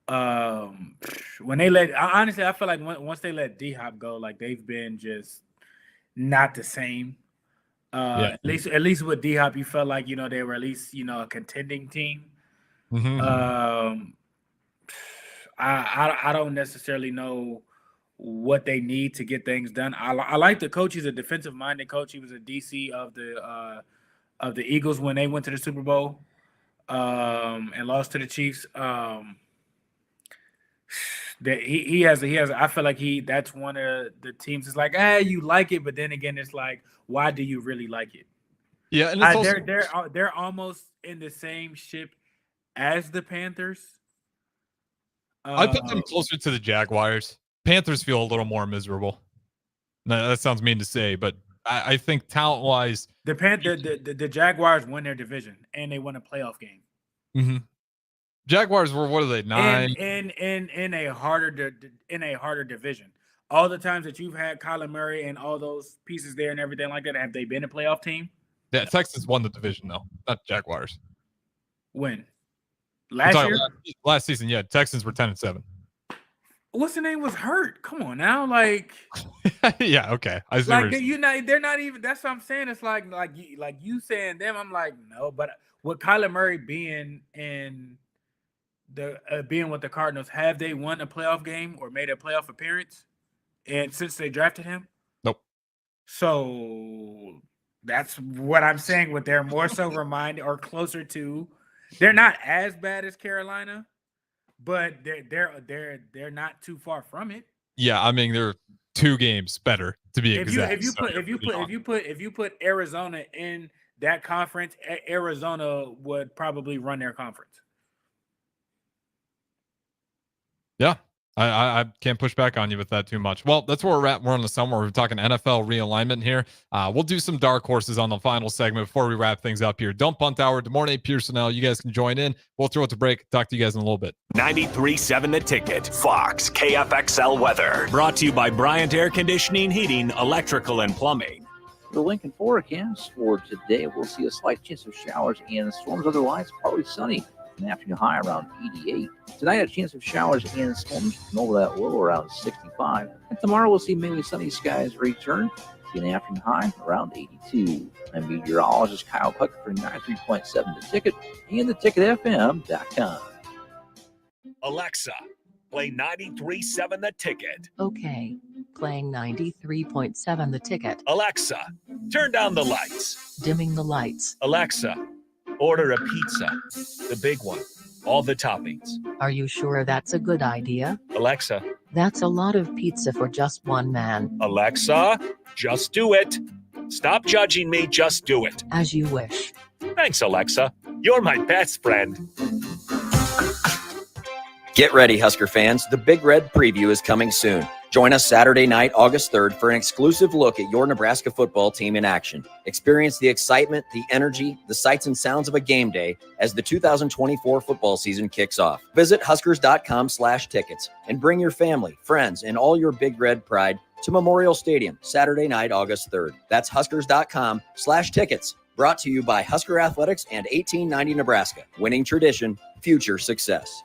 When they honestly, I feel like once they let D-Hop go, like they've been just not the same. At least with D-Hop, you felt like they were at least a contending team. Mm-hmm. I don't necessarily know what they need to get things done. I like the coach. He's a defensive-minded coach. He was a DC of the Eagles when they went to the Super Bowl and lost to the Chiefs. He has. I feel like that's one of the teams. It's like, you like it, but then again, it's like, why do you really like it? Yeah, and it's also, they're almost in the same ship as the Panthers. I put them closer to the Jaguars. Panthers feel a little more miserable. Now, that sounds mean to say, but I think talent-wise, the Jaguars won their division and they won a playoff game. Mm-hmm. Jaguars were, what are they, 9? In a harder division. All the times that you've had Kyler Murray and all those pieces there and everything like that, have they been a playoff team? Yeah, Texans won the division though, not Jaguars. When? Last year? Last season, yeah. Texans were 10-7. What's the name was hurt? Come on now, like. Yeah, okay. I see. Like they're not even. That's what I'm saying. It's like you saying them. I'm like, no, but with Kyler Murray being in the being with the Cardinals, have they won a playoff game or made a playoff appearance? And since they drafted him? Nope. So that's what I'm saying. What they're more so reminded or closer to. They're not as bad as Carolina, but they're not too far from it. Yeah, I mean they're 2 games better to be exact. If you put Arizona in that conference, Arizona would probably run their conference. Yeah, I can't push back on you with that too much. Well, that's where we're at. We're on the summer. We're talking NFL realignment here. We'll do some dark horses on the final segment before we wrap things up here. Don't Punt Hour. Demorne, Pierson-El. You guys can join in. We'll throw it to break. Talk to you guys in a little bit. 93.7 The Ticket, Fox, KFXL weather. Brought to you by Bryant Air Conditioning, Heating, Electrical, and Plumbing. The Lincoln forecast for today, we'll see a slight chance of showers and storms. Otherwise, partly sunny. An afternoon high around 88. Tonight, a chance of showers and storms and over that low around 65. And tomorrow, we'll see mainly sunny skies return. See an afternoon high around 82. I'm meteorologist Kyle Puck for 93.7 The Ticket and theticketfm.com. Alexa, play 93.7 The Ticket. Okay, playing 93.7 The Ticket. Alexa, turn down the lights. Dimming the lights. Alexa, order a pizza, the big one, all the toppings. Are you sure that's a good idea? Alexa. That's a lot of pizza for just one man. Alexa, just do it. Stop judging me, just do it. As you wish. Thanks, Alexa. You're my best friend. Get ready, Husker fans. The Big Red Preview is coming soon. Join us Saturday night, August 3rd, for an exclusive look at your Nebraska football team in action. Experience the excitement, the energy, the sights and sounds of a game day as the 2024 football season kicks off. Visit Huskers.com/tickets and bring your family, friends, and all your Big Red pride to Memorial Stadium Saturday night, August 3rd. That's Huskers.com/tickets. Brought to you by Husker Athletics and 1890 Nebraska. Winning tradition, future success.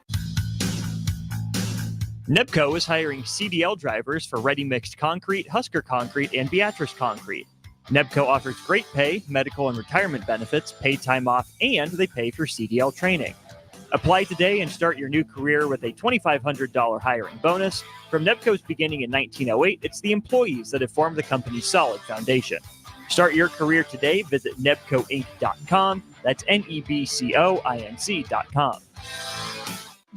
NEBCO is hiring CDL drivers for Ready Mixed Concrete, Husker Concrete, and Beatrice Concrete. NEBCO offers great pay, medical and retirement benefits, paid time off, and they pay for CDL training. Apply today and start your new career with a $2,500 hiring bonus. From NEBCO's beginning in 1908, it's the employees that have formed the company's solid foundation. Start your career today. Visit nebcoinc.com. That's NEBCOINC.com.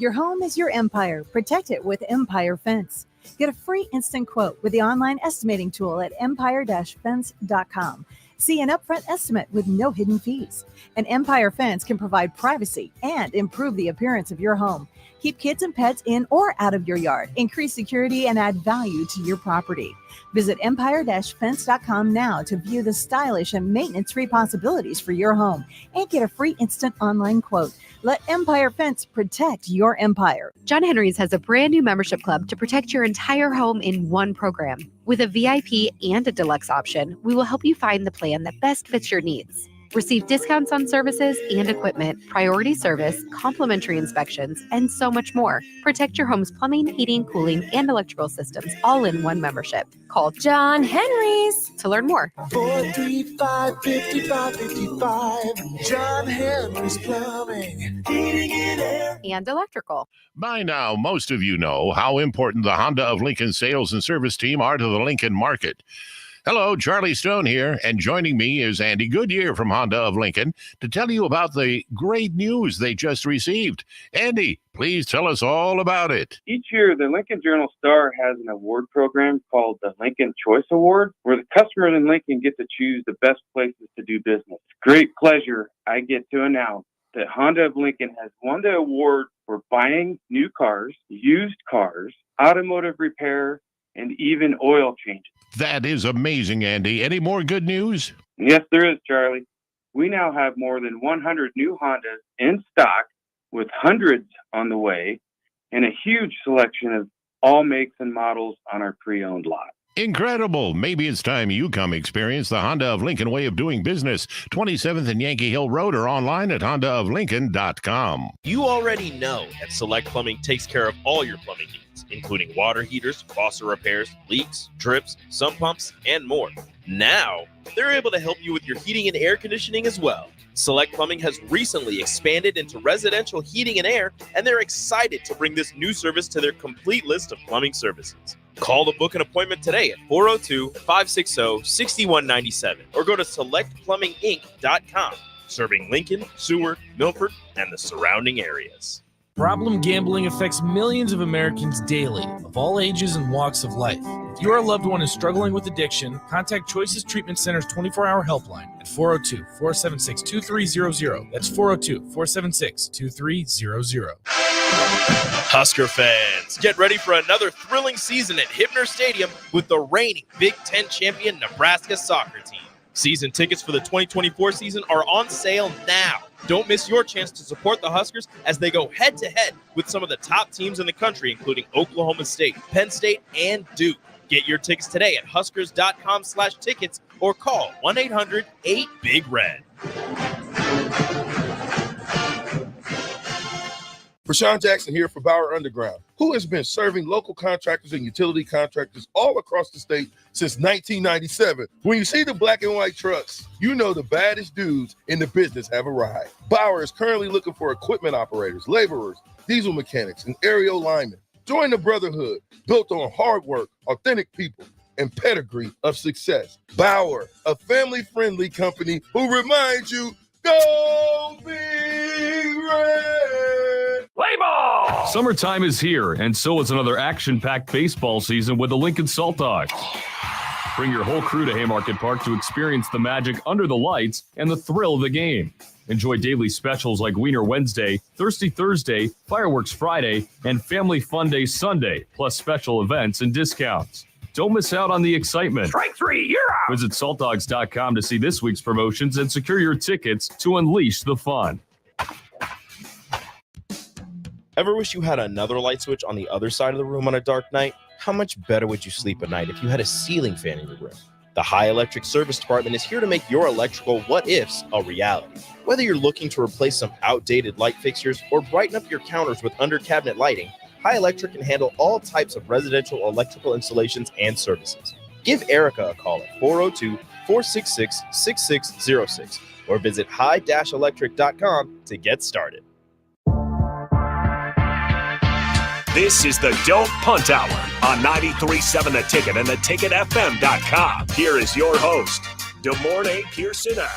Your home is your empire. Protect it with Empire Fence. Get a free instant quote with the online estimating tool at empire-fence.com. See an upfront estimate with no hidden fees. An Empire Fence can provide privacy and improve the appearance of your home. Keep kids and pets in or out of your yard. Increase security and add value to your property. Visit empire-fence.com now to view the stylish and maintenance-free possibilities for your home and get a free instant online quote. Let Empire Fence protect your empire. John Henry's has a brand new membership club to protect your entire home in one program. With a VIP and a deluxe option, we will help you find the plan that best fits your needs. Receive discounts on services and equipment, priority service, complimentary inspections, and so much more. Protect your home's plumbing, heating, cooling, and electrical systems all in one membership. Call John Henry's to learn more. 435-5555. John Henry's Plumbing, Heating and Air. And electrical. By now, most of you know how important the Honda of Lincoln sales and service team are to the Lincoln market. Hello, Charlie Stone here, and joining me is Andy Goodyear from Honda of Lincoln to tell you about the great news they just received. Andy, please tell us all about it. Each year, the Lincoln Journal-Star has an award program called the Lincoln Choice Award, where the customers in Lincoln get to choose the best places to do business. Great pleasure, I get to announce that Honda of Lincoln has won the award for buying new cars, used cars, automotive repair, and even oil changes. That is amazing, Andy. Any more good news? Yes, there is, Charlie. We now have more than 100 new Hondas in stock, with hundreds on the way, and a huge selection of all makes and models on our pre-owned lot. Incredible. Maybe it's time you come experience the Honda of Lincoln way of doing business. 27th and Yankee Hill Road, or online at hondaoflincoln.com. You already know that Select Plumbing takes care of all your plumbing needs, including water heaters, faucet repairs, leaks, drips, sump pumps, and more. Now, they're able to help you with your heating and air conditioning as well. Select Plumbing has recently expanded into residential heating and air, and they're excited to bring this new service to their complete list of plumbing services. Call to book an appointment today at 402-560-6197 or go to selectplumbinginc.com, serving Lincoln, Seward, Milford, and the surrounding areas. Problem gambling affects millions of Americans daily, of all ages and walks of life. If your loved one is struggling with addiction, contact Choices Treatment Center's 24-hour helpline at 402-476-2300. That's 402-476-2300. Husker fans, get ready for another thrilling season at Hibner Stadium with the reigning Big Ten champion Nebraska soccer team. Season tickets for the 2024 season are on sale now. Don't miss your chance to support the Huskers as they go head-to-head with some of the top teams in the country, including Oklahoma State, Penn State, and Duke. Get your tickets today at huskers.com/tickets or call 1-800-8-BIG-RED. Rashawn Jackson here for Bauer Underground, who has been serving local contractors and utility contractors all across the state since 1997. When you see the black and white trucks, you know the baddest dudes in the business have arrived. Bauer is currently looking for equipment operators, laborers, diesel mechanics, and aerial linemen. Join the brotherhood built on hard work, authentic people, and pedigree of success. Bauer, a family-friendly company who reminds you, go Big Red! Play ball! Summertime is here, and so is another action-packed baseball season with the Lincoln Salt Dogs. Bring your whole crew to Haymarket Park to experience the magic under the lights and the thrill of the game. Enjoy daily specials like Wiener Wednesday, Thirsty Thursday, Fireworks Friday, and Family Fun Day Sunday, plus special events and discounts. Don't miss out on the excitement. Strike three, you're out. Visit saltdogs.com to see this week's promotions and secure your tickets to unleash the fun. Ever wish you had another light switch on the other side of the room on a dark night? How much better would you sleep at night if you had a ceiling fan in your room? The High Electric Service Department is here to make your electrical what-ifs a reality. Whether you're looking to replace some outdated light fixtures or brighten up your counters with under-cabinet lighting, High Electric can handle all types of residential electrical installations and services. Give Erica a call at 402-466-6606 or visit high-electric.com to get started. This is the Don't Punt Hour on 93.7 The Ticket and theticketfm.com. Here is your host, DeMornay Pierson-El.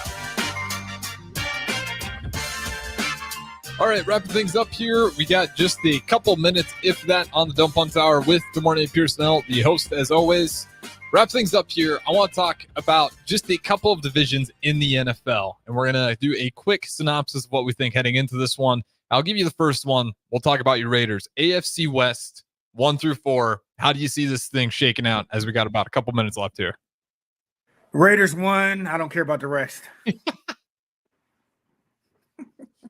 All right, wrapping things up here. We got just a couple minutes, if that, on the Don't Punt Hour with DeMornay Pierson-El, the host, as always. Wrap things up here. I want to talk about just a couple of divisions in the NFL, and we're going to do a quick synopsis of what we think heading into this one. I'll give you the first one. We'll talk about your Raiders. AFC West, 1 through 4. How do you see this thing shaking out as we got about a couple minutes left here? Raiders 1. I don't care about the rest.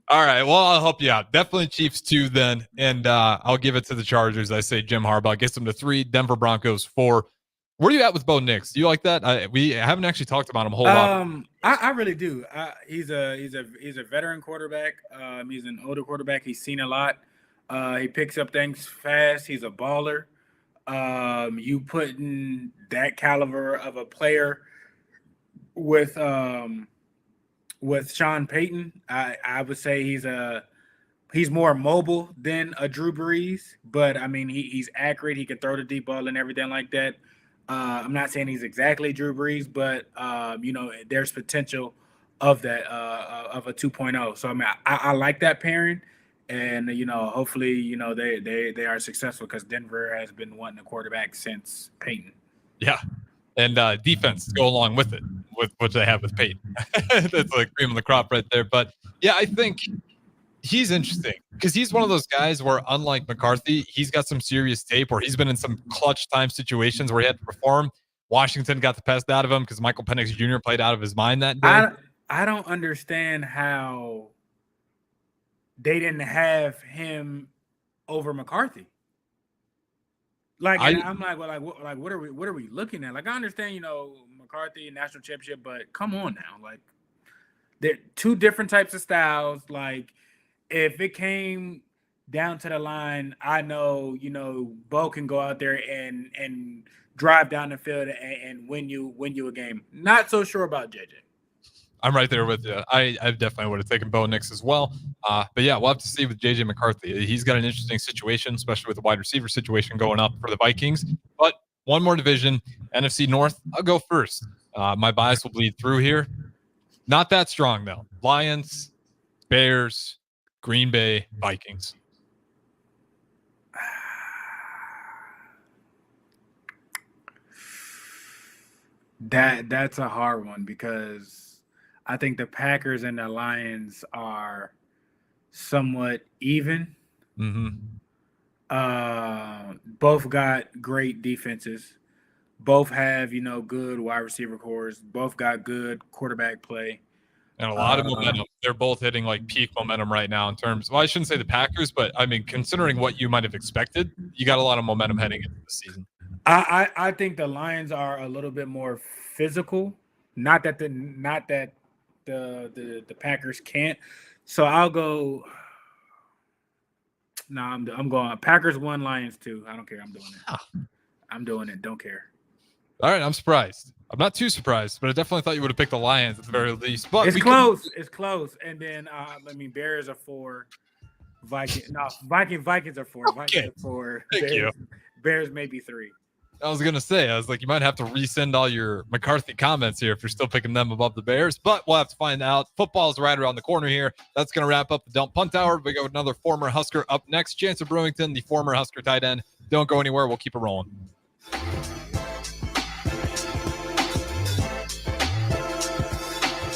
All right. Well, I'll help you out. Definitely Chiefs 2 then. And I'll give it to the Chargers. I say Jim Harbaugh gets them to 3. Denver Broncos 4. Where are you at with Bo Nix? Do you like that? We haven't actually talked about him a whole lot. I really do. He's a veteran quarterback. He's an older quarterback. He's seen a lot. He picks up things fast. He's a baller. You putting that caliber of a player with Sean Payton, I would say he's more mobile than a Drew Brees. But I mean, he's accurate. He can throw the deep ball and everything like that. I'm not saying he's exactly Drew Brees, but there's potential of that of a 2.0. So I mean, I like that pairing, and hopefully they are successful because Denver has been wanting a quarterback since Peyton. Yeah, and defense to go along with it, with what they have with Peyton. That's like cream of the crop right there. But yeah, I think he's interesting because he's one of those guys where, unlike McCarthy, he's got some serious tape, or he's been in some clutch time situations where he had to perform. Washington got the best out of him because Michael Penix Jr. played out of his mind that day. I don't understand how they didn't have him over McCarthy. What are we looking at? Like, I understand, McCarthy national championship, but come on now, like, they're two different types of styles. Like, if it came down to the line, I know, Bo can go out there and drive down the field and win you a game. Not so sure about JJ. I'm right there with you. I definitely would have taken Bo Nix as well. But yeah, we'll have to see with JJ McCarthy. He's got an interesting situation, especially with the wide receiver situation going up for the Vikings. But one more division, NFC North. I'll go first. My bias will bleed through here. Not that strong though. Lions, Bears, Green Bay, Vikings. That's a hard one because I think the Packers and the Lions are somewhat even. Both got great defenses. Both have, good wide receiver cores. Both got good quarterback play. And a lot of momentum. They're both hitting like peak momentum right now in terms. Well, I shouldn't say the Packers, but I mean, considering what you might have expected, you got a lot of momentum heading into the season. I think the Lions are a little bit more physical. Not that the Packers can't. So I'll go. No, I'm going Packers 1, Lions 2. I don't care. I'm doing it. I'm doing it. Don't care. All right, I'm surprised. I'm not too surprised, but I definitely thought you would have picked the Lions at the very least. But it's close. It's close. And then Bears are 4. Vikings are 4. Okay. Vikings are 4. Thank you. Bears maybe 3. I was gonna say, I was like, you might have to resend all your McCarthy comments here if you're still picking them above the Bears, but we'll have to find out. Football's right around the corner here. That's gonna wrap up the Dump Punt Hour. We got another former Husker up next. Chance of Brewington, the former Husker tight end. Don't go anywhere. We'll keep it rolling.